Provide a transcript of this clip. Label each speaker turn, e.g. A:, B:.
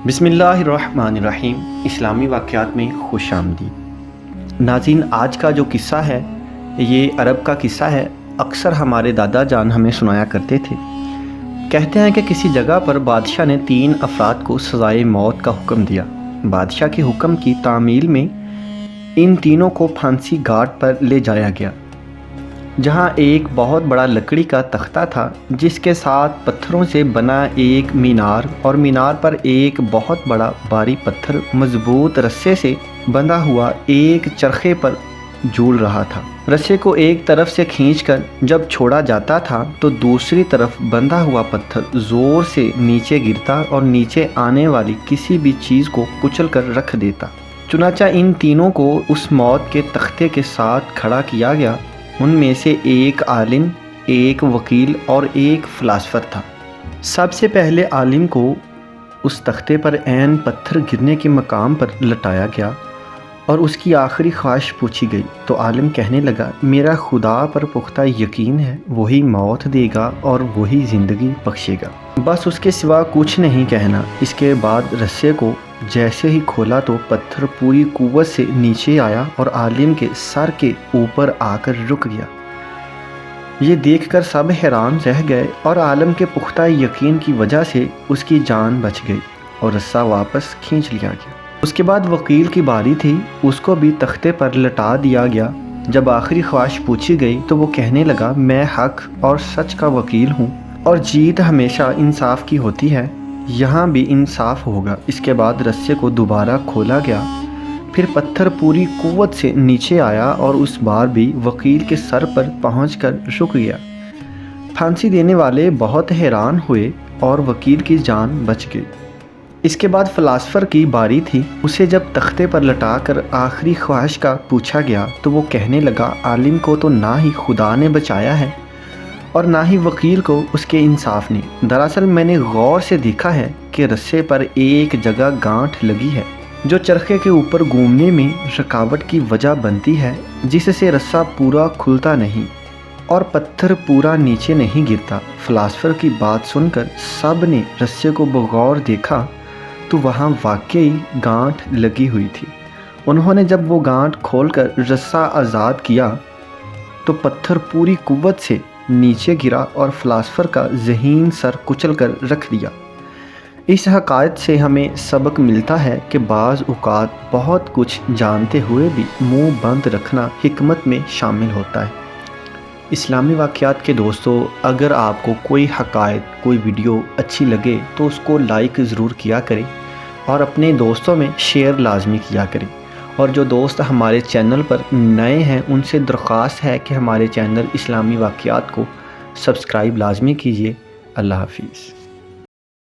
A: بسم اللہ الرحمن الرحیم۔ اسلامی واقعات میں خوش آمدید ناظرین۔ آج کا جو قصہ ہے یہ عرب کا قصہ ہے۔ اکثر ہمارے دادا جان ہمیں سنایا کرتے تھے۔ کہتے ہیں کہ کسی جگہ پر بادشاہ نے 3 افراد کو سزائے موت کا حکم دیا۔ بادشاہ کے حکم کی تعمیل میں ان تینوں کو پھانسی گھاٹ پر لے جایا گیا، جہاں ایک بہت بڑا لکڑی کا تختہ تھا جس کے ساتھ پتھروں سے بنا ایک مینار، اور مینار پر ایک بہت بڑا بھاری پتھر مضبوط رسے سے بندھا ہوا ایک چرخے پر جھول رہا تھا۔ رسے کو ایک طرف سے کھینچ کر جب چھوڑا جاتا تھا تو دوسری طرف بندھا ہوا پتھر زور سے نیچے گرتا اور نیچے آنے والی کسی بھی چیز کو کچل کر رکھ دیتا۔ چنانچہ ان تینوں کو اس موت کے تختے کے ساتھ کھڑا کیا گیا۔ ان میں سے ایک عالم، ایک وکیل اور ایک فلاسفر تھا۔ سب سے پہلے عالم کو اس تختے پر عین پتھر گرنے کے مقام پر لٹایا گیا اور اس کی آخری خواہش پوچھی گئی تو عالم کہنے لگا، میرا خدا پر پختہ یقین ہے، وہی موت دے گا اور وہی زندگی بخشے گا، بس اس کے سوا کچھ نہیں کہنا۔ اس کے بعد رسے کو جیسے ہی کھولا تو پتھر پوری قوت سے نیچے آیا اور عالم کے سر کے اوپر آ کر رک گیا۔ یہ دیکھ کر سب حیران رہ گئے اور عالم کے پختہ یقین کی وجہ سے اس کی جان بچ گئی اور رسہ واپس کھینچ لیا گیا۔ اس کے بعد وکیل کی باری تھی، اس کو بھی تختے پر لٹا دیا گیا۔ جب آخری خواہش پوچھی گئی تو وہ کہنے لگا، میں حق اور سچ کا وکیل ہوں اور جیت ہمیشہ انصاف کی ہوتی ہے، یہاں بھی انصاف ہوگا۔ اس کے بعد رسے کو دوبارہ کھولا گیا، پھر پتھر پوری قوت سے نیچے آیا اور اس بار بھی وکیل کے سر پر پہنچ کر رک گیا۔ پھانسی دینے والے بہت حیران ہوئے اور وکیل کی جان بچ گئی۔ اس کے بعد فلاسفر کی باری تھی۔ اسے جب تختے پر لٹا کر آخری خواہش کا پوچھا گیا تو وہ کہنے لگا، عالم کو تو نہ ہی خدا نے بچایا ہے اور نہ ہی وکیل کو اس کے انصاف نے۔ دراصل میں نے غور سے دیکھا ہے کہ رسے پر ایک جگہ گانٹھ لگی ہے جو چرخے کے اوپر گھومنے میں رکاوٹ کی وجہ بنتی ہے، جس سے رسہ پورا کھلتا نہیں اور پتھر پورا نیچے نہیں گرتا۔ فلاسفر کی بات سن کر سب نے رسے کو بغور دیکھا تو وہاں واقعی گانٹھ لگی ہوئی تھی۔ انہوں نے جب وہ گانٹھ کھول کر رسہ آزاد کیا تو پتھر پوری قوت سے نیچے گرا اور فلاسفر کا ذہین سر کچل کر رکھ دیا۔ اس حقائق سے ہمیں سبق ملتا ہے کہ بعض اوقات بہت کچھ جانتے ہوئے بھی منہ بند رکھنا حکمت میں شامل ہوتا ہے۔ اسلامی واقعات کے دوستو، اگر آپ کو کوئی حقائق، کوئی ویڈیو اچھی لگے تو اس کو لائک ضرور کیا کریں اور اپنے دوستوں میں شیئر لازمی کیا کریں۔ اور جو دوست ہمارے چینل پر نئے ہیں ان سے درخواست ہے کہ ہمارے چینل اسلامی واقعات کو سبسکرائب لازمی کیجیے۔ اللہ حافظ۔